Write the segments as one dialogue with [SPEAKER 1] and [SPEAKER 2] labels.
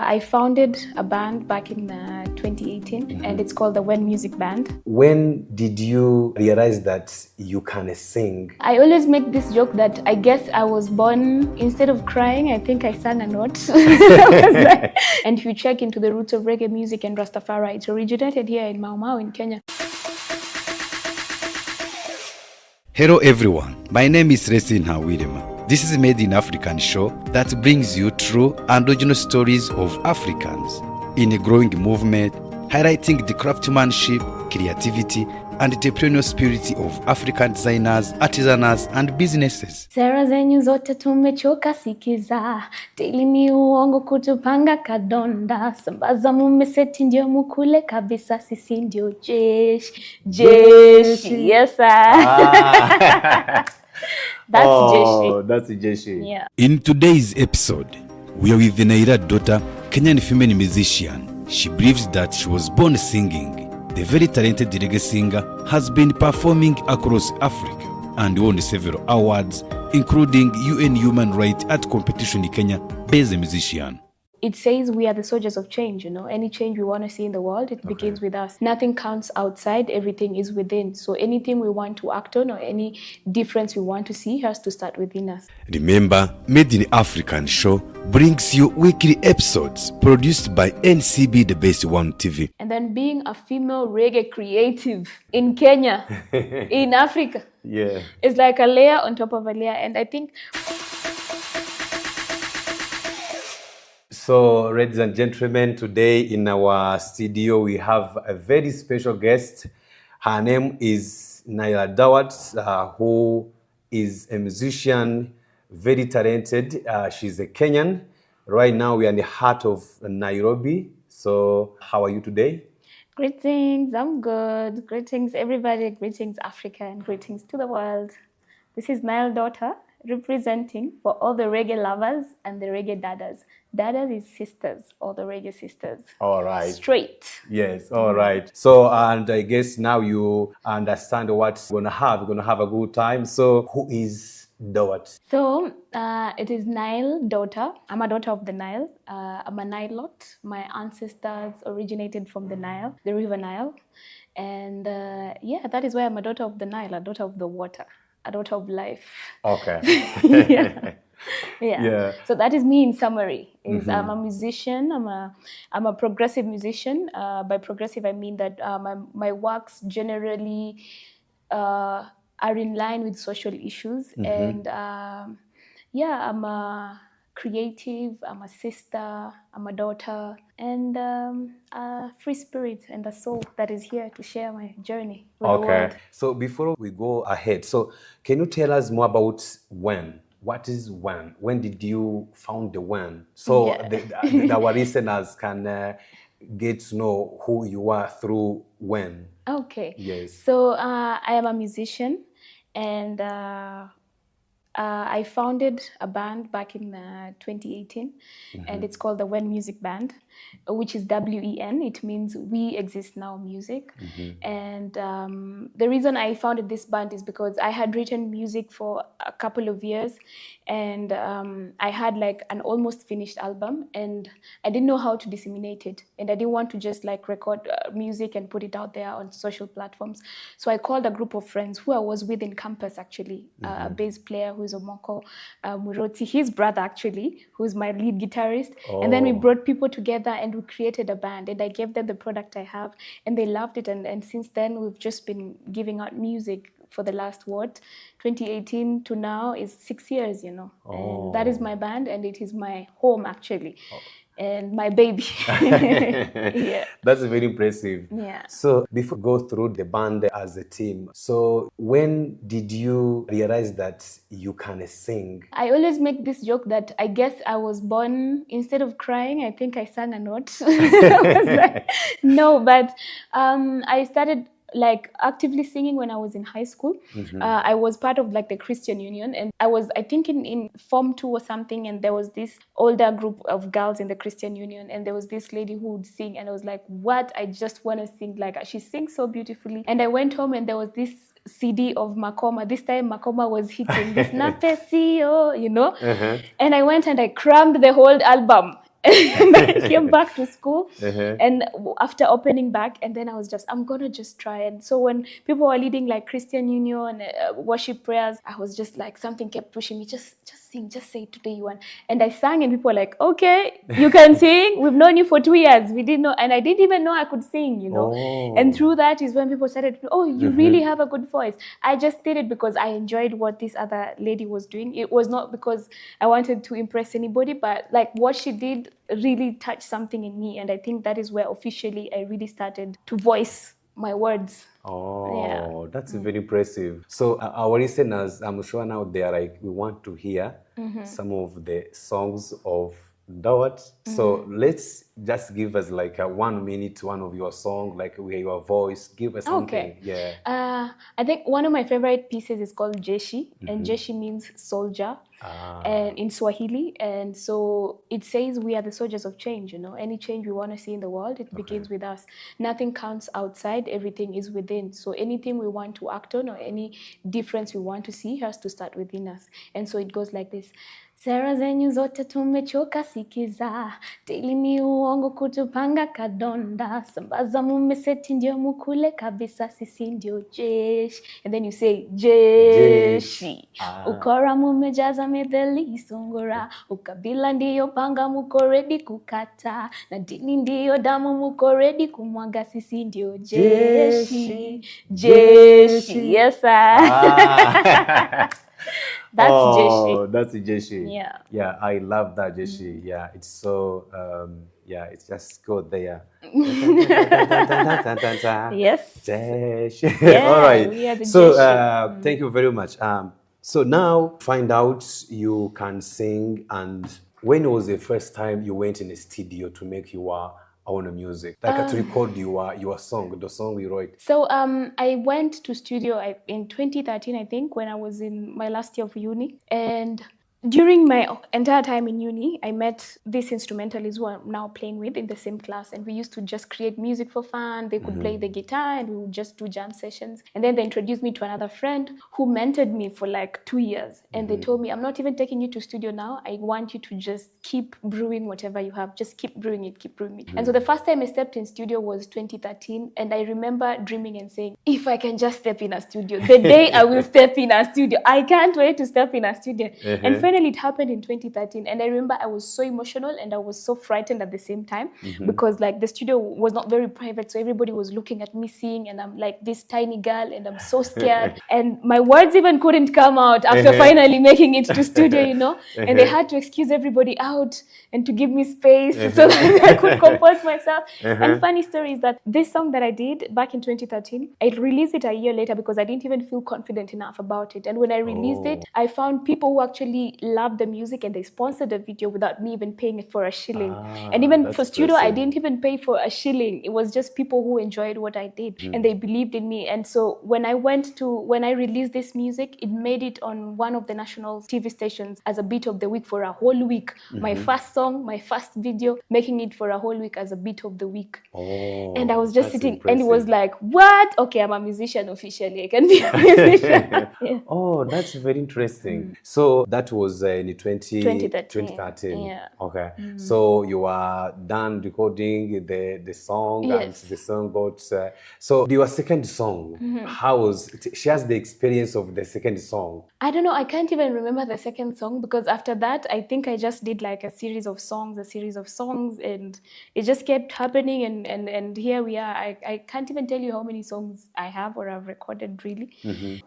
[SPEAKER 1] I founded a band back in 2018 and it's called the When Music Band.
[SPEAKER 2] When did you realize that you can sing?
[SPEAKER 1] I always make this joke that I guess I was born, instead of crying, I think I sang a note. And if you check into the roots of reggae music and Rastafari, it originated here in Mau Mau in Kenya.
[SPEAKER 3] Hello everyone, my name is Resin Hawirema. This is a Made in African show that brings you true and original stories of Africans in a growing movement, highlighting the craftsmanship, creativity, and entrepreneurial spirit of African designers, artisans, and businesses.
[SPEAKER 1] Sera zenyu zote tumechoka sikiza, tili ni uongo kutupanga kadonda, sambaza mumeseti ndio mukule kabisa, sisi ndio jeshi. Yes sir. That's Jeshi.
[SPEAKER 2] That's Jeshi.
[SPEAKER 1] Yeah.
[SPEAKER 3] In today's episode, we are with the Nile Dawta Kenyan female musician. She believes that she was born singing. The very talented reggae singer has been performing across Africa and won several awards, including UN Human Rights at competition in Kenya, based musician.
[SPEAKER 1] It says we are the soldiers of change, you know. Any change we want to see in the world, it begins with us. Nothing counts outside, everything is within. So anything we want to act on or any difference we want to see has to start within us.
[SPEAKER 3] Remember, Made in African show brings you weekly episodes produced by NCB The Best One TV.
[SPEAKER 1] And then being a female reggae creative in Kenya, in Africa, it's like a layer on top of a layer. And I think...
[SPEAKER 2] So, ladies and gentlemen, today in our studio we have a very special guest. Her name is Nile Dawta, who is a musician, very talented. She's a Kenyan. Right now we are in the heart of Nairobi. So, how are you today?
[SPEAKER 1] Greetings, I'm good. Greetings everybody, greetings Africa, and greetings to the world. This is Nile Dawta, representing for all the reggae lovers and the reggae dadas. Dadas is sisters, all the reggae sisters.
[SPEAKER 2] All right.
[SPEAKER 1] Straight.
[SPEAKER 2] Yes, all right. So, and I guess now you understand what we're going to have. We're going to have a good time. So, who is Dawta?
[SPEAKER 1] So, it is Nile Dawta. I'm a daughter of the Nile. I'm a Nilot. My ancestors originated from the Nile, the river Nile. And that is why I'm a daughter of the Nile, a daughter of the water, a daughter of life.
[SPEAKER 2] Okay.
[SPEAKER 1] Yeah. So that is me in summary. I'm a musician. I'm a progressive musician. By progressive, I mean that my works generally are in line with social issues. And I'm a creative. I'm a sister. I'm a daughter, and a free spirit and a soul that is here to share my journey with the world.
[SPEAKER 2] So before we go ahead, so can you tell us more about when? What is when? When did you found the when? So our listeners can get to know who you are through when.
[SPEAKER 1] Okay.
[SPEAKER 2] Yes.
[SPEAKER 1] So I am a musician, and I founded a band back in 2018, and it's called the When Music Band, which is WEN. It means We Exist Now Music. And the reason I founded this band is because I had written music for a couple of years, and I had like an almost finished album, and I didn't know how to disseminate it, and I didn't want to just like record music and put it out there on social platforms. So I called a group of friends who I was with in campus, actually, a bass player who's Omoko Muroti, his brother actually, who's my lead guitarist. And then we brought people together and we created a band, and I gave them the product I have, and they loved it. And since then, we've just been giving out music for the last 2018 to now is 6 years, you know. And that is my band, and it is my home actually. And my baby.
[SPEAKER 2] That's very impressive.
[SPEAKER 1] Yeah.
[SPEAKER 2] So before we go through the band as a team, so when did you realize that you can sing?
[SPEAKER 1] I always make this joke that I guess I was born, instead of crying, I think I sang a note. No, but I started like actively singing when I was in high school. I was part of like the Christian Union, and I was, I think in Form 2 or something, and there was this older group of girls in the Christian Union, and there was this lady who would sing, and I was like, what? I just want to sing like her. She sings so beautifully. And I went home, and there was this CD of Makoma. This time Makoma was hitting this Napesio, you know. And I went and I crammed the whole album And I came back to school,
[SPEAKER 2] Uh-huh.
[SPEAKER 1] and after opening back, and then I was just, I'm gonna just try. And so when people were leading like Christian Union worship prayers, I was just like, something kept pushing me, just sing, just say today you want. And I sang, and people were like, okay, you can sing. We've known you for 2 years. We didn't know, and I didn't even know I could sing, you know.
[SPEAKER 2] Oh.
[SPEAKER 1] And through that is when people started, oh, you really have a good voice. I just did it because I enjoyed what this other lady was doing. It was not because I wanted to impress anybody, but like what she did really touched something in me. And I think that is where officially I really started to voice my words.
[SPEAKER 2] Oh,
[SPEAKER 1] Yeah.
[SPEAKER 2] that's very impressive. So our listeners, I'm sure now they are like, we want to hear some of the songs of Dawat. So let's just give us like a 1 minute, one of your song, like where your voice, give us something.
[SPEAKER 1] Okay.
[SPEAKER 2] Yeah.
[SPEAKER 1] I think one of my favorite pieces is called Jeshi, and Jeshi means soldier, and in Swahili. And so it says we are the soldiers of change. You know, any change we want to see in the world, it begins with us. Nothing counts outside; everything is within. So anything we want to act on, or any difference we want to see, has to start within us. And so it goes like this. Sera zenyu zote tumechoka sikiza, dili ni uongo kutupanga kadonda, sambaza mumeseti ndio mukule kabisa, sisi ndio jeshi. And then you say jeshi. Ukora mumejaza medheli songora, ukabila ndiyo panga muko ready kukata, na dini ndiyo damu muko ready kumwaga, sisi ndio jeshi. Jeshi. Yes, sir. That's Jeshi.
[SPEAKER 2] That's Jeshi.
[SPEAKER 1] Yeah.
[SPEAKER 2] Yeah, I love that Jeshi. Yeah, it's so yeah, it's just go there.
[SPEAKER 1] Yes.
[SPEAKER 2] Jeshi.
[SPEAKER 1] Yeah,
[SPEAKER 2] All right.
[SPEAKER 1] we are the
[SPEAKER 2] So
[SPEAKER 1] Jeshi.
[SPEAKER 2] thank you very much. So now find out you can sing. And when was the first time you went in a studio to make your own music, like to record your song, the song you wrote?
[SPEAKER 1] So I went to studio in 2013, I think, when I was in my last year of uni. And during my entire time in uni, I met these instrumentalists who I'm now playing with in the same class. And we used to just create music for fun. They could play the guitar, and we would just do jam sessions. And then they introduced me to another friend who mentored me for like 2 years. And they told me, I'm not even taking you to studio now. I want you to just keep brewing whatever you have. Just keep brewing it, keep brewing it. And so the first time I stepped in studio was 2013. And I remember dreaming and saying, if I can just step in a studio, the day I will step in a studio, I can't wait to step in a studio. And finally it happened in 2013. And I remember I was so emotional and I was so frightened at the same time, because like the studio was not very private. So everybody was looking at me sing, and I'm like this tiny girl, and I'm so scared. And my words even couldn't come out after finally making it to studio, you know. And they had to excuse everybody out and to give me space so that I could compose myself. And funny story is that this song that I did back in 2013, I released it a year later because I didn't even feel confident enough about it. And when I released it, I found people who actually loved the music, and they sponsored the video without me even paying it for a shilling. And even for studio, I didn't even pay for a shilling. It was just people who enjoyed what I did, and they believed in me. And so when I released this music, it made it on one of the national TV stations as a beat of the week for a whole week. My first song, my first video, making it for a whole week as a beat of the week. And I was just sitting, and it was like, what? Okay, I'm a musician officially. I can be a musician. Yeah.
[SPEAKER 2] Oh, that's very interesting. So that was in
[SPEAKER 1] 2013.
[SPEAKER 2] 2013.
[SPEAKER 1] Yeah.
[SPEAKER 2] Okay. So you are done recording the song,
[SPEAKER 1] Yes.
[SPEAKER 2] and the song got. So your second song, how was? Shares the experience of the second song.
[SPEAKER 1] I don't know. I can't even remember the second song, because after that, I think I just did like a series of songs, and it just kept happening. And here we are. I can't even tell you how many songs I have or I've recorded, really.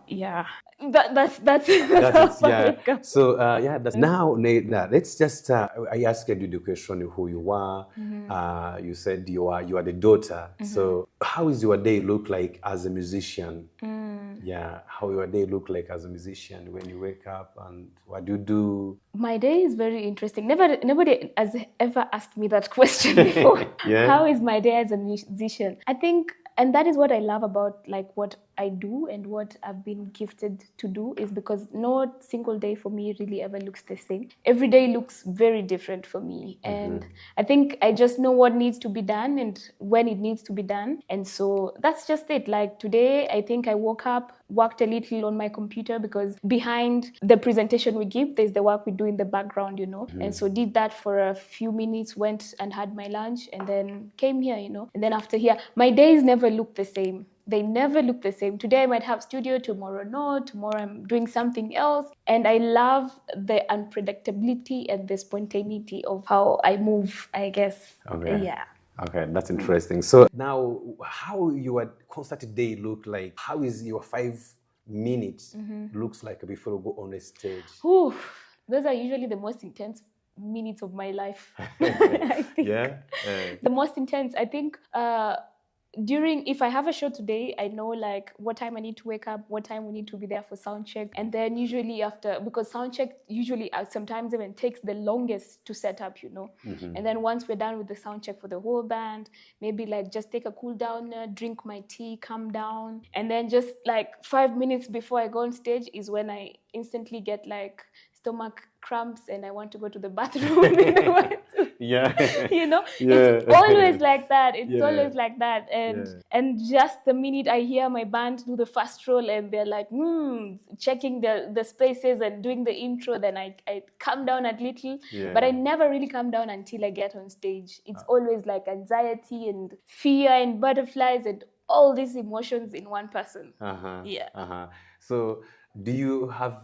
[SPEAKER 1] Yeah. That's
[SPEAKER 2] That
[SPEAKER 1] how
[SPEAKER 2] is,
[SPEAKER 1] far
[SPEAKER 2] yeah.
[SPEAKER 1] we've come.
[SPEAKER 2] So that's now. Let's just. I asked you the question who you are. You said you are the daughter. So how is your day look like as a musician? Yeah, how your day look like as a musician when you wake up, and what do you do?
[SPEAKER 1] My day is very interesting. Nobody has ever asked me that question before.
[SPEAKER 2] Yeah.
[SPEAKER 1] How is my day as a musician? I think, and that is what I love about like what I do and what I've been gifted to do is because no single day for me really ever looks the same. Every day looks very different for me. And I think I just know what needs to be done and when it needs to be done. And so that's just it. Like today, I think I woke up, worked a little on my computer because behind the presentation we give, there's the work we do in the background, you know. And so did that for a few minutes, went and had my lunch and then came here, you know. And then after here, my days never look the same. They never look the same. Today I might have studio, tomorrow no, tomorrow I'm doing something else. And I love the unpredictability and the spontaneity of how I move, I guess.
[SPEAKER 2] Okay.
[SPEAKER 1] Yeah.
[SPEAKER 2] Okay, that's interesting. So now, how your concert day look like? How is your 5 minutes looks like before you go on a stage?
[SPEAKER 1] Whew, those are usually the most intense minutes of my life. I think.
[SPEAKER 2] Yeah.
[SPEAKER 1] The most intense, I think, during, if I have a show today, I know like what time I need to wake up, what time we need to be there for sound check. And then usually after, because sound check usually sometimes even takes the longest to set up, you know. And then once we're done with the sound check for the whole band, maybe like just take a cool down, drink my tea, calm down. And then just like 5 minutes before I go on stage is when I instantly get like stomach cramps and I want to go to the bathroom. And I want to, you know, it's always like that. It's always like that. And just the minute I hear my band do the first roll and they're like, checking the spaces and doing the intro, then I calm down a little. But I never really calm down until I get on stage. It's always like anxiety and fear and butterflies and all these emotions in one person.
[SPEAKER 2] So do you have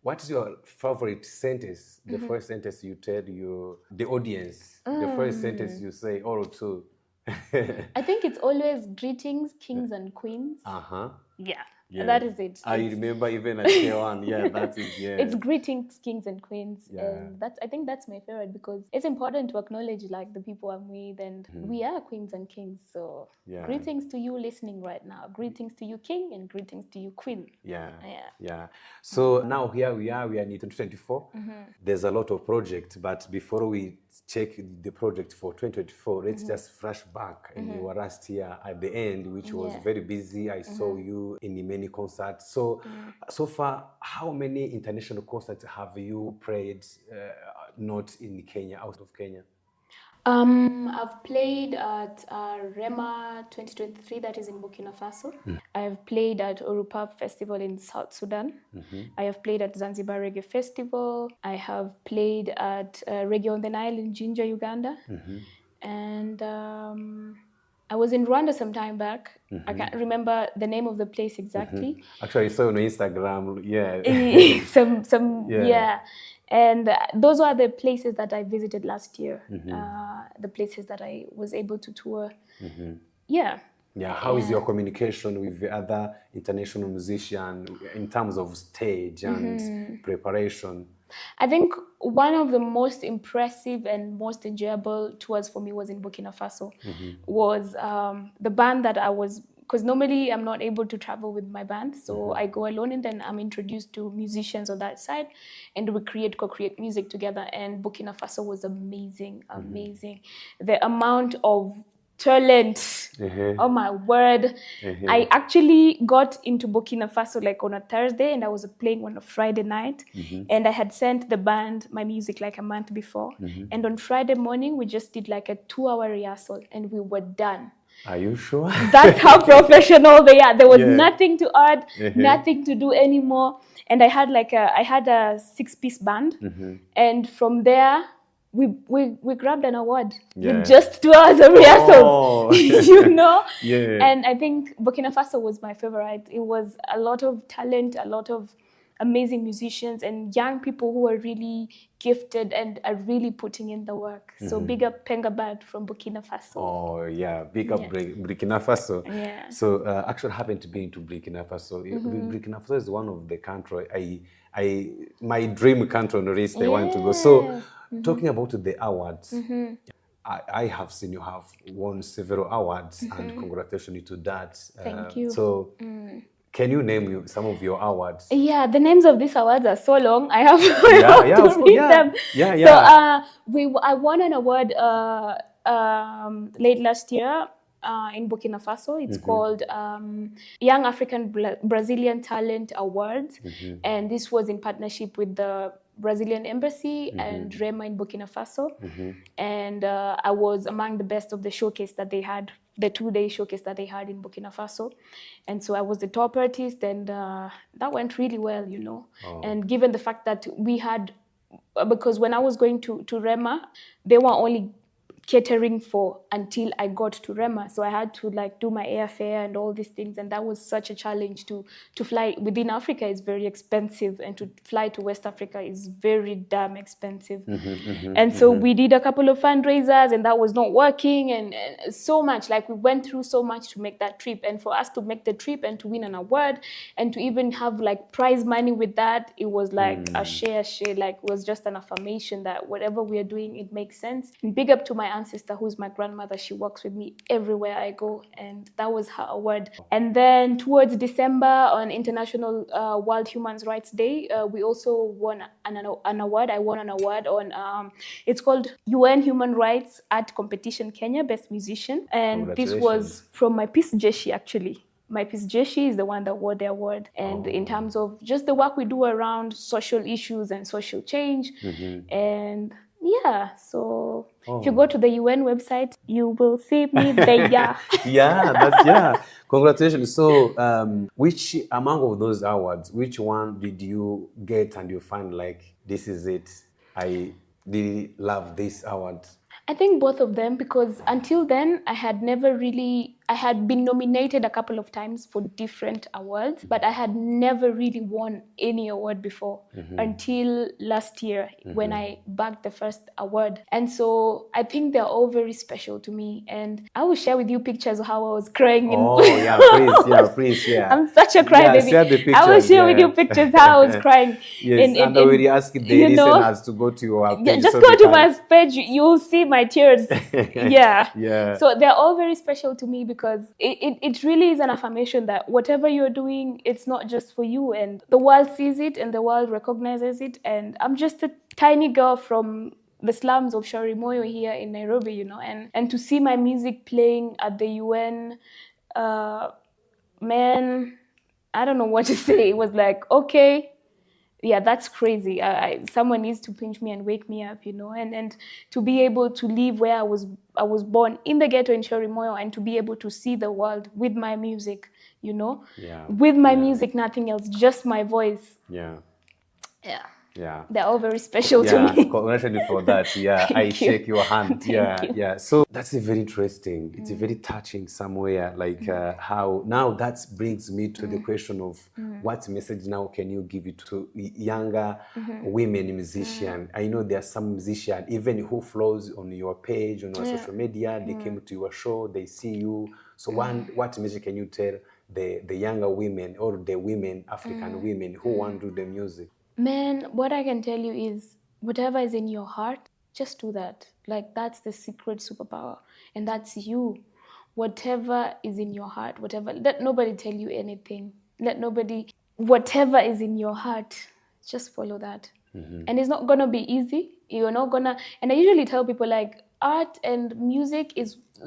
[SPEAKER 2] what is your favorite sentence? The first sentence you tell the audience. The first sentence you say, or two.
[SPEAKER 1] I think it's always greetings, kings and queens. Yeah, that is it.
[SPEAKER 2] I remember even at K1. Yeah, that's it. Yeah,
[SPEAKER 1] it's greetings, kings and queens, and I think that's my favorite because it's important to acknowledge like the people I'm with, and we are queens and kings. So greetings to you listening right now. Greetings to you, king, and greetings to you, queen.
[SPEAKER 2] Yeah. So now here we are in 2024. There's a lot of projects, but before we check the project for 2024, let's just flash back. And you were last year at the end, which was very busy. I saw you in many concerts. So so far, how many international concerts have you played, not in Kenya, out of Kenya?
[SPEAKER 1] I've played at Rema 2023, that is in Burkina Faso. I have played at Orupap Festival in South Sudan. I have played at Zanzibar Reggae Festival. I have played at Reggae on the Nile in Jinja, Uganda. And I was in Rwanda some time back. I can't remember the name of the place exactly.
[SPEAKER 2] Actually, I saw on Instagram,
[SPEAKER 1] And those are the places that I visited last year. The places that I was able to tour.
[SPEAKER 2] How is your communication with the other international musicians in terms of stage and preparation?
[SPEAKER 1] I think one of the most impressive and most enjoyable tours for me was in Burkina Faso. Was the band that I was, because normally I'm not able to travel with my band, so I go alone and then I'm introduced to musicians on that side and we co-create music together. And Burkina Faso was amazing. The amount of talent, oh my word. I actually got into Burkina Faso like on a Thursday and I was playing on a Friday night, and I had sent the band my music like a month before, and on Friday morning we just did like a 2-hour rehearsal and we were done.
[SPEAKER 2] Are you sure?
[SPEAKER 1] That's how professional they are. There was nothing to add, nothing to do anymore. And I had a 6-piece band, and from there we grabbed an award with just 2 hours of rehearsals, you know? And I think Burkina Faso was my favorite. It was a lot of talent, a lot of amazing musicians and young people who are really gifted and are really putting in the work. So big up Pengabad from Burkina Faso.
[SPEAKER 2] Oh yeah, big up Burkina Faso. So actually I haven't been to Burkina Faso. Burkina Faso is one of the country my dream country on the list I want to go. So talking about the awards, I have seen you have won several awards, and congratulations to that.
[SPEAKER 1] Thank you.
[SPEAKER 2] So can you name some of your awards?
[SPEAKER 1] Yeah, the names of these awards are so long. I have to read them. So I won an award late last year in Burkina Faso. It's called Young African Brazilian Talent Awards. And this was in partnership with the Brazilian Embassy and Rema in Burkina Faso. And I was among the best of the showcase that they had, the 2-day showcase that they had in Burkina Faso. And so I was the top artist, and that went really well, you know. And given the fact that we had, because when I was going to Rema, they were only catering for until I got to Rema. So I had to like do my airfare and all these things. And that was such a challenge to fly within Africa is very expensive, and to fly to West Africa is very damn expensive. And so we did a couple of fundraisers, and that was not working, and so much, like we went through so much to make that trip. And for us to make the trip and to win an award and to even have like prize money with that, it was like a share, like it was just an affirmation that whatever we are doing, it makes sense. And big up to my ancestor, who's my grandmother. She walks with me everywhere I go, and that was her award. And then towards December, on International World Human Rights Day, we also won an award. I won an award on it's called UN Human Rights Art Competition Kenya, Best Musician. And this was from my Peace Jeshi, actually. My Peace Jeshi is the one that won the award. And in terms of just the work we do around social issues and social change. And yeah, so if you go to the UN website, you will see me there.
[SPEAKER 2] Yeah. Congratulations. So, which among of those awards, which one did you get and you find like, this is it? I really love this award.
[SPEAKER 1] I think both of them, because until then I had been nominated a couple of times for different awards, but I had never really won any award before until last year when I bagged the first award. And so I think they're all very special to me, and I will share with you pictures of how I was crying.
[SPEAKER 2] Please.
[SPEAKER 1] I'm such a crybaby.
[SPEAKER 2] Share the pictures,
[SPEAKER 1] I will share with you pictures how I was crying.
[SPEAKER 2] Yes, and I will ask the listeners to go to your page.
[SPEAKER 1] Just go to my page, you'll see my tears. Yeah. So they're all very special to me, because it really is an affirmation that whatever you're doing, it's not just for you, and the world sees it and the world recognizes it. And I'm just a tiny girl from the slums of Shorimoyo here in Nairobi, you know, and to see my music playing at the UN, man, I don't know what to say. It was like, okay, yeah, that's crazy. Someone needs to pinch me and wake me up, you know, and to be able to live where I was born in the ghetto in Shorimoyo, and to be able to see the world with my music, you know, with my music, nothing else, just my voice.
[SPEAKER 2] Yeah.
[SPEAKER 1] They're all very special to me.
[SPEAKER 2] Congratulations for that. Yeah, I shake your hand. Yeah. So that's very interesting. It's very touching somewhere. Like how now that brings me to the question of what message now can you give it to younger women musicians? I know there are some musicians even who flows on your page, on your social media. They came to your show, they see you. So what message can you tell the younger women, or the women, African women who want to do the music?
[SPEAKER 1] Man, what I can tell you is whatever is in your heart, just do that. Like, that's the secret superpower, and that's you. Whatever is in your heart, let nobody tell you anything. Whatever is in your heart, just follow that. And it's not gonna be easy. You're not gonna, and I usually tell people, like, art and music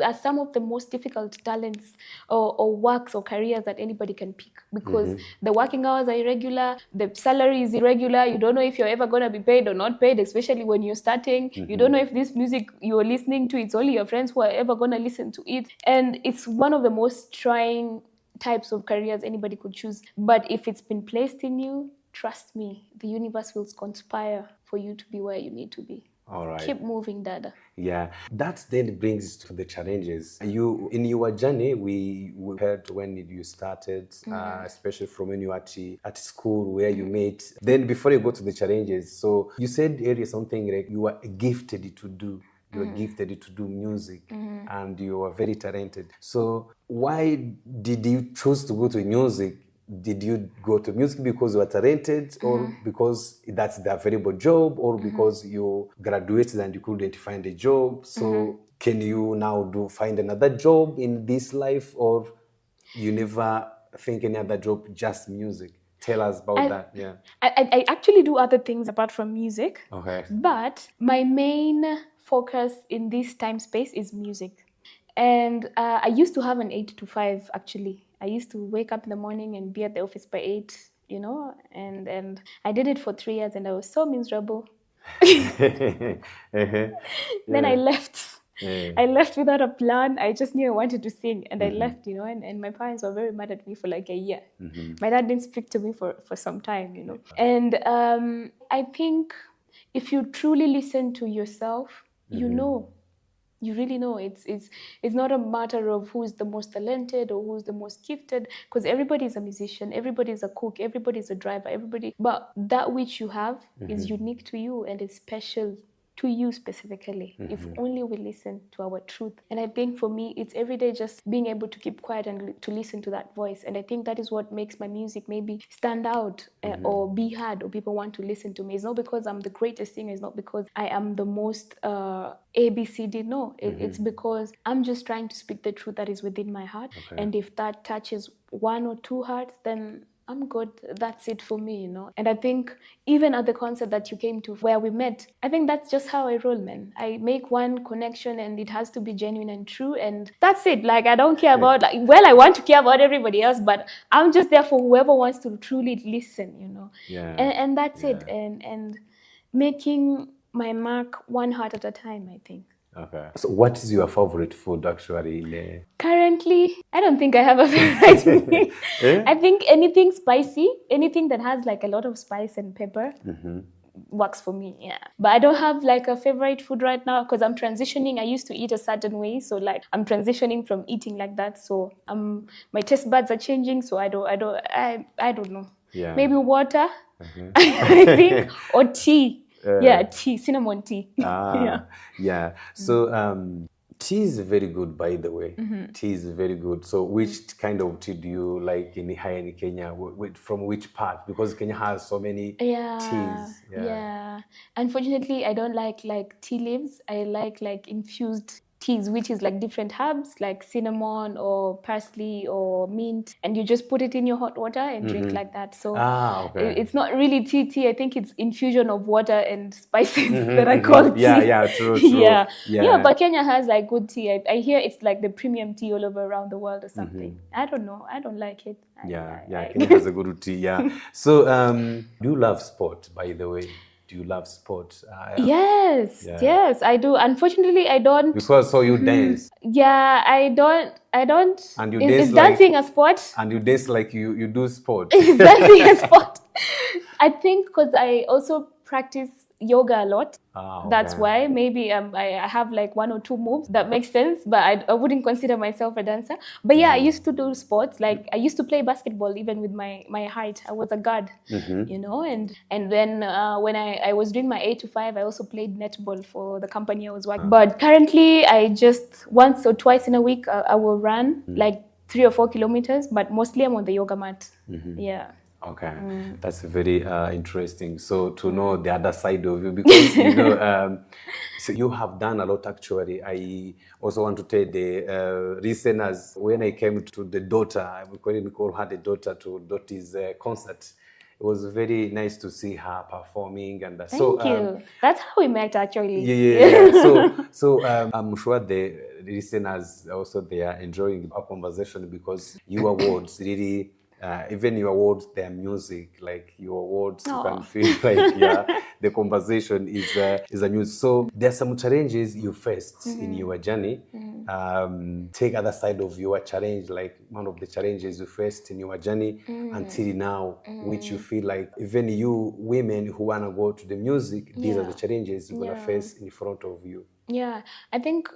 [SPEAKER 1] are some of the most difficult talents or works or careers that anybody can pick, because the working hours are irregular, the salary is irregular, you don't know if you're ever going to be paid or not paid, especially when you're starting. You don't know if this music you're listening to, it's only your friends who are ever going to listen to it. And it's one of the most trying types of careers anybody could choose. But if it's been placed in you, trust me, the universe will conspire for you to be where you need to be.
[SPEAKER 2] All right.
[SPEAKER 1] Keep moving, Dada.
[SPEAKER 2] Yeah, that then brings to the challenges. You, in your journey, we heard when you started, especially from when you were at school where you met. Then before you go to the challenges, so you said earlier something like you were gifted to do. You were gifted to do music, and you were very talented. So why did you choose to go to music? Did you go to music because you were talented, or because that's the available job, or because you graduated and you couldn't find a job? So can you now find another job in this life, or you never think any other job, just music? Tell us about that. Yeah.
[SPEAKER 1] I actually do other things apart from music.
[SPEAKER 2] Okay.
[SPEAKER 1] But my main focus in this time space is music. And I used to have an 8 to 5 actually. I used to wake up in the morning and be at the office by 8, and I did it for 3 years and I was so miserable. Then I left. I left without a plan. I just knew I wanted to sing and I left, and my parents were very mad at me for like a year. My dad didn't speak to me for some time. And I think if you truly listen to yourself, you really know it's not a matter of who's the most talented or who's the most gifted, because everybody's a musician, everybody's a cook, everybody's a driver, but that which you have is unique to you and it's special to you specifically, if only we listen to our truth. And I think for me, it's every day just being able to keep quiet and to listen to that voice. And I think that is what makes my music maybe stand out or be heard, or people want to listen to me. It's not because I'm the greatest singer, it's not because I am the most ABCD. No, it's because I'm just trying to speak the truth that is within my heart. And if that touches one or two hearts, then I'm good. That's it for me. And I think even at the concert that you came to where we met, I think that's just how I roll, man. I make one connection and it has to be genuine and true. And that's it. Like, I don't care about, I want to care about everybody else, but I'm just there for whoever wants to truly listen, And that's it. And making my mark one heart at a time, I think.
[SPEAKER 2] Okay. So what is your favorite food actually?
[SPEAKER 1] Currently, I don't think I have a favorite meal. I think anything spicy, anything that has like a lot of spice and pepper works for me, yeah. But I don't have like a favorite food right now because I'm transitioning. I used to eat a certain way, so like I'm transitioning from eating like that. So my taste buds are changing, so I don't know.
[SPEAKER 2] Yeah.
[SPEAKER 1] Maybe water, I think, or tea. Tea, cinnamon tea.
[SPEAKER 2] Yeah. So tea is very good, by the way. Tea is very good. So which kind of tea do you like in Kenya? From which part? Because Kenya has so many teas.
[SPEAKER 1] Yeah. Unfortunately, I don't like tea leaves. I like infused teas, which is like different herbs like cinnamon or parsley or mint, and you just put it in your hot water and drink like that. So it's not really tea. I think it's infusion of water and spices that I call tea.
[SPEAKER 2] True.
[SPEAKER 1] Yeah, but Kenya has like good tea. I hear it's like the premium tea all over around the world or something. I don't know. I don't like it.
[SPEAKER 2] Kenya has a good tea. Yeah. So do you love sport, by the way? Do you love sport?
[SPEAKER 1] Yes, I do. Unfortunately, I don't.
[SPEAKER 2] Because you dance.
[SPEAKER 1] Yeah, I don't.
[SPEAKER 2] And you
[SPEAKER 1] is dancing a sport?
[SPEAKER 2] And you dance like you do sport.
[SPEAKER 1] Is dancing a sport? I think because I also practice yoga a lot. That's why maybe I have like one or two moves that make sense, but I wouldn't consider myself a dancer. But I used to do sports. Like I used to play basketball even with my height. I was a guard, and then when I was doing my 8 to 5, I also played netball for the company I was working. But currently, I just once or twice in a week I will run like 3 or 4 kilometers, but mostly I'm on the yoga mat. Yeah.
[SPEAKER 2] Okay, that's very interesting. So to know the other side of you, because so you have done a lot actually. I also want to tell the listeners, when I came to the daughter, we couldn't call her the daughter, to Dottie's concert. It was very nice to see her performing, and
[SPEAKER 1] Thank you. That's how we met actually.
[SPEAKER 2] So I'm sure the listeners also, they are enjoying our conversation, because your words really. Even your words, their music, like your words, you can feel like the conversation is a music. So there are some challenges you faced in your journey. Take other side of your challenge, like one of the challenges you faced in your journey until now, which you feel like even you women who wanna go to the music, these are the challenges you're gonna face in front of you.
[SPEAKER 1] Yeah, I think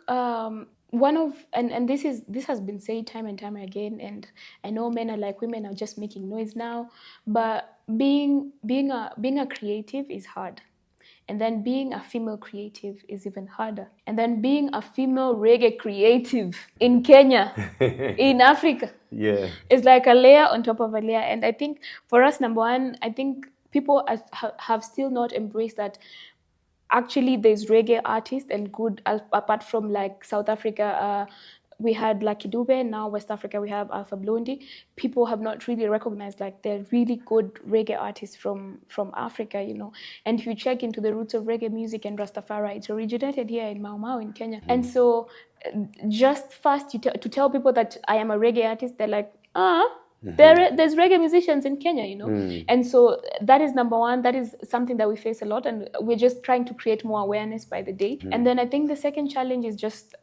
[SPEAKER 1] one of and this has been said time and time again, and I know men are like women are just making noise now, but being a creative is hard. And then being a female creative is even harder. And then being a female reggae creative in Kenya, in Africa, is like a layer on top of a layer. And I think for us, number one, I think people have still not embraced that actually there's reggae artists and good, apart from like South Africa, we had Lucky Dube. Now West Africa, we have Alpha Blondy. People have not really recognized like they're really good reggae artists from Africa, you know. And if you check into the roots of reggae music and Rastafari, it originated here in Mau Mau in Kenya. And so just first to tell people that I am a reggae artist, they're like, there's reggae musicians in Kenya, you know. And so that is number one. That is something that we face a lot, and we're just trying to create more awareness by the day. And then I think the second challenge is just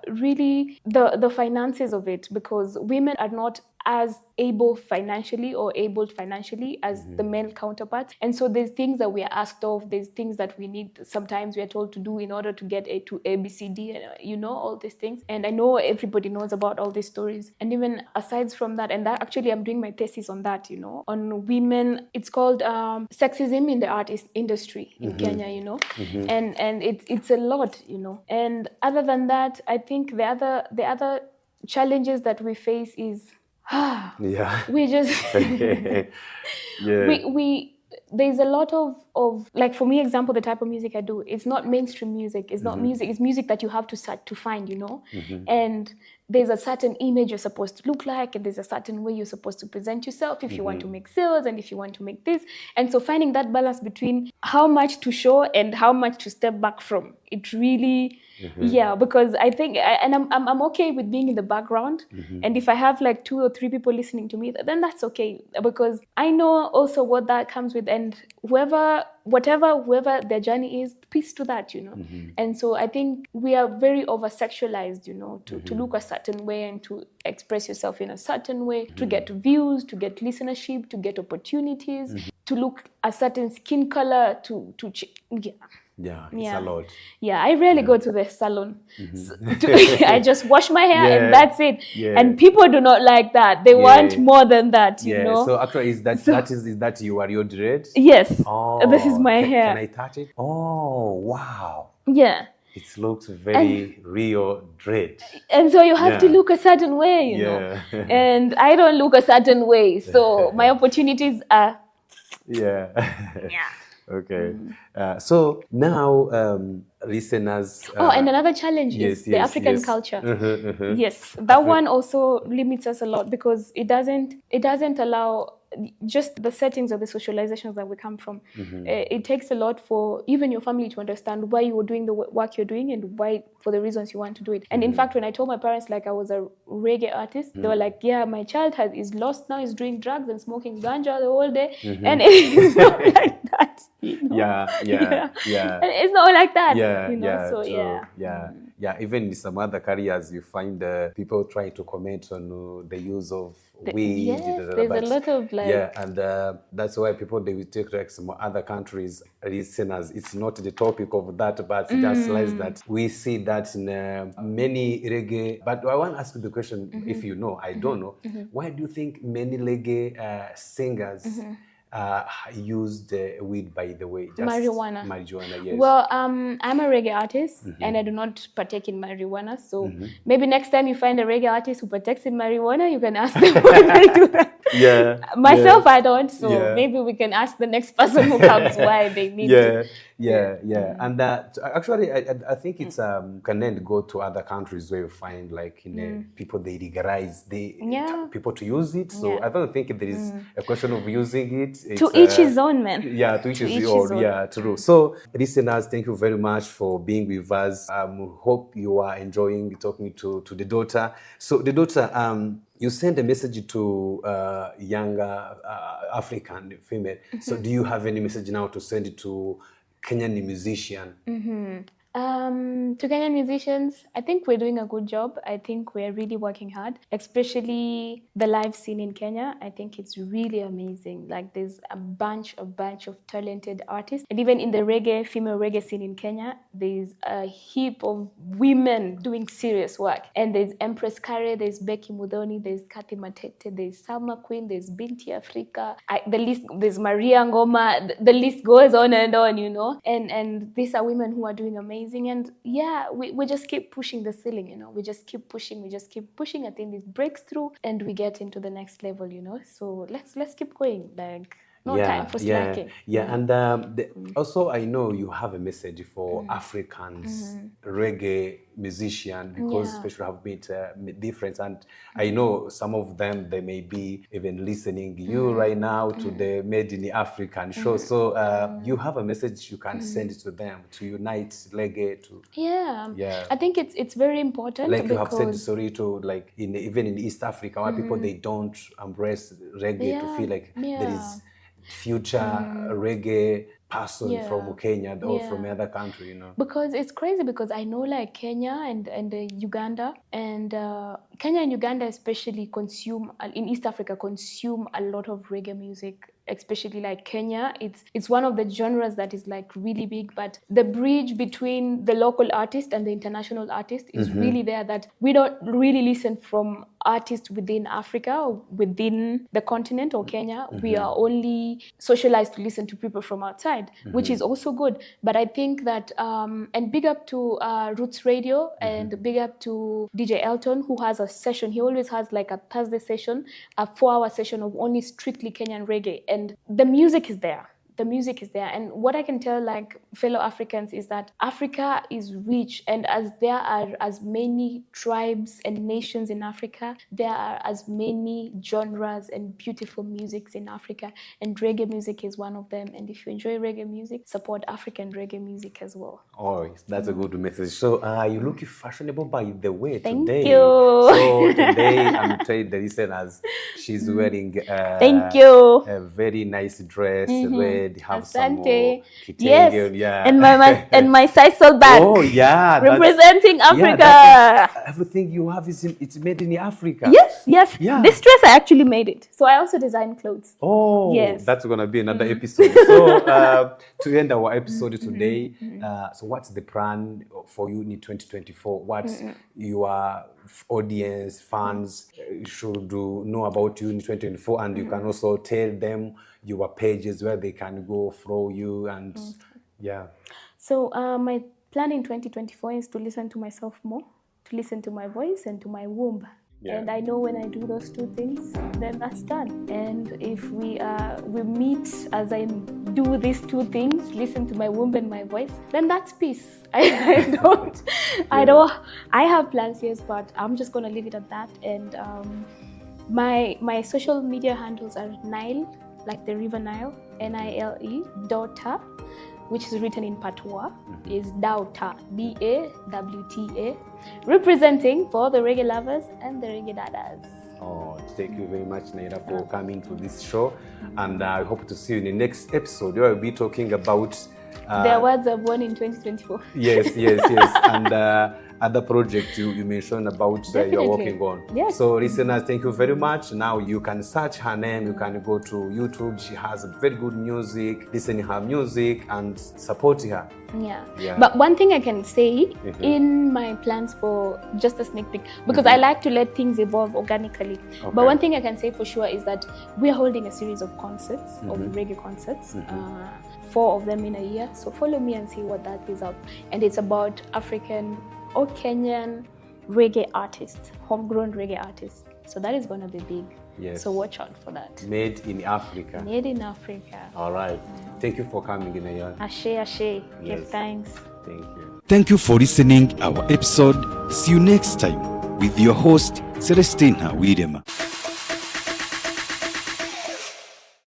[SPEAKER 1] really the finances of it, because women are not as able financially or abled financially as the male counterparts. And so there's things that we are asked of, there's things that we need, sometimes we are told to do in order to get to A, B, C, D, you know, all these things. And I know everybody knows about all these stories. And even aside from that, and that actually I'm doing my thesis on that, you know, on women. It's called sexism in the art industry in Kenya, you know. And it's a lot, you know. And other than that, I think the other challenges that we face is we just we there's a lot of like, for me example, the type of music I do, it's not mainstream music, it's not music, it's music that you have to start to find, you know. And there's a certain image you're supposed to look like, and there's a certain way you're supposed to present yourself if you want to make sales and if you want to make this. And so finding that balance between how much to show and how much to step back from, it really because I think I'm okay with being in the background, and if I have like 2 or 3 people listening to me, then that's okay, because I know also what that comes with, and whoever their journey is, peace to that, you know. And so I think we are very over sexualized, you know, to look a certain way and to express yourself in a certain way, to get views, to get listenership, to get opportunities, to look a certain skin color,
[SPEAKER 2] it's a lot.
[SPEAKER 1] Yeah, I rarely go to the salon. I just wash my hair and that's it. And people do not like that. They want more than that, you know.
[SPEAKER 2] So actually, is that you are your dread?
[SPEAKER 1] Yes.
[SPEAKER 2] Oh,
[SPEAKER 1] this is my hair.
[SPEAKER 2] Can I touch it? Oh, wow.
[SPEAKER 1] Yeah.
[SPEAKER 2] It looks very real dread.
[SPEAKER 1] And so you have to look a certain way, you know. And I don't look a certain way. So my opportunities are...
[SPEAKER 2] Okay. So now, listeners...
[SPEAKER 1] and another challenge is the African culture. Yes, that one also limits us a lot, because it doesn't allow just the settings of the socializations that we come from. It takes a lot for even your family to understand why you are doing the work you're doing and why, for the reasons you want to do it. And in fact, when I told my parents like I was a reggae artist, they were like, yeah, my child is lost now, is doing drugs and smoking ganja the whole day. And it's not like that. You know? And it's not like that. You know? So
[SPEAKER 2] even in some other careers, you find people trying to comment on the use of weed.
[SPEAKER 1] There's a lot of like...
[SPEAKER 2] and that's why people, they will take like some other countries listeners. It's not the topic of that, but just realize that we see that in many reggae. But I want to ask you the question, if you know, I don't know, why do you think many reggae singers used weed, by the way? Just marijuana, yes.
[SPEAKER 1] Well, I'm a reggae artist and I do not partake in marijuana. So maybe next time you find a reggae artist who partakes in marijuana, you can ask them why they do that. Myself, I don't. So maybe we can ask the next person who comes why they need to.
[SPEAKER 2] And actually, I think it's can then go to other countries where you find like people, they legalize people to use it. So I don't think there is a question of using it. It's,
[SPEAKER 1] to each his own, man.
[SPEAKER 2] To each his own. Yeah, true. So listeners, thank you very much for being with us. Hope you are enjoying talking to the daughter. So the daughter, you send a message to younger African female. So do you have any message now to send it to Kenyan musician?
[SPEAKER 1] To Kenyan musicians, I think we're doing a good job. I think we're really working hard, especially the live scene in Kenya. I think it's really amazing. Like there's a bunch of talented artists. And even in the female reggae scene in Kenya, there's a heap of women doing serious work. And there's Empress Kare, there's Becky Mudhoni, there's Kathy Matete, there's Salma Queen, there's Binti Africa. There's Maria Ngoma. The list goes on and on, you know. And these are women who are doing amazing. And we just keep pushing the ceiling, you know. We just keep pushing. I think it breaks through and we get into the next level, you know. So let's keep going. Like, No time for slacking.
[SPEAKER 2] And also I know you have a message for Africans, reggae musician, because especially have made difference, and I know some of them, they may be even listening you right now to the Made in African show. So you have a message you can send to them to unite reggae to.
[SPEAKER 1] I think it's very important,
[SPEAKER 2] like you have said, sorry, to like even in East Africa, where people, they don't embrace reggae to feel like there is future reggae person from Kenya or from another country, you know.
[SPEAKER 1] Because it's crazy, because I know like Kenya and Uganda, and Kenya and Uganda especially consume, in East Africa, consume a lot of reggae music. Especially like Kenya, it's one of the genres that is like really big, but the bridge between the local artist and the international artist is really there, that we don't really listen from artists within Africa or within the continent or Kenya. We are only socialized to listen to people from outside, which is also good. But I think that, and big up to Roots Radio, and big up to DJ Elton, who has a session. He always has like a Thursday session, a 4-hour session of only strictly Kenyan reggae. And the music is there. The music is there. And what I can tell like fellow Africans is that Africa is rich, and as there are as many tribes and nations in Africa, there are as many genres and beautiful musics in Africa, and reggae music is one of them. And if you enjoy reggae music, support African reggae music as well.
[SPEAKER 2] Oh, that's a good message. So you look fashionable, by the way,
[SPEAKER 1] Thank
[SPEAKER 2] today.
[SPEAKER 1] you.
[SPEAKER 2] So today I'm telling the listeners, she's wearing
[SPEAKER 1] Thank you.
[SPEAKER 2] a very nice dress, red. Have
[SPEAKER 1] Asante.
[SPEAKER 2] some more
[SPEAKER 1] Yes. And my sisal bag.
[SPEAKER 2] Oh yeah,
[SPEAKER 1] representing Africa.
[SPEAKER 2] Everything you have it's made in Africa.
[SPEAKER 1] Yes.
[SPEAKER 2] Yeah.
[SPEAKER 1] This dress I actually made it. So I also design clothes.
[SPEAKER 2] Oh,
[SPEAKER 1] yes.
[SPEAKER 2] That's gonna be another episode. So to end our episode today, so what's the plan for you in 2024? What's your audience, fans should know about you in 2024, and you can also tell them your pages where they can go follow you and
[SPEAKER 1] So my plan in 2024 is to listen to myself more, to listen to my voice and to my womb. And I know when I do those two things, then that's done. And if we meet as I do these two things, listen to my womb and my voice, then that's peace. I have plans, yes, but I'm just gonna leave it at that. And my social media handles are Nile, like the river Nile, Nile, Dawta, which is written in Patois, is Dawta, Dawta, representing for the reggae lovers and the reggae dadas.
[SPEAKER 2] Oh, thank you very much, Naira, for coming to this show. And I hope to see you in the next episode where we'll be talking about
[SPEAKER 1] the awards are born in 2024.
[SPEAKER 2] Yes. And other project you mentioned about you're working on.
[SPEAKER 1] Yes.
[SPEAKER 2] So listeners, thank you very much. Now you can search her name, you can go to YouTube. She has very good music, listen to her music and support her.
[SPEAKER 1] Yeah. But one thing I can say in my plans for just a sneak peek, because I like to let things evolve organically. Okay. But one thing I can say for sure is that we are holding a series of concerts, of reggae concerts, 4 of them in a year. So follow me and see what that is up. And it's about African or Kenyan reggae artists, homegrown reggae artists. So that is going to be big.
[SPEAKER 2] Yes.
[SPEAKER 1] So watch out for that.
[SPEAKER 2] Made in Africa.
[SPEAKER 1] Made in Africa.
[SPEAKER 2] All right. Thank you for coming, Naira.
[SPEAKER 1] Ashe.
[SPEAKER 2] Yes.
[SPEAKER 1] Give thanks.
[SPEAKER 2] Thank you.
[SPEAKER 3] Thank you for listening our episode. See you next time with your host, Celestina Widema.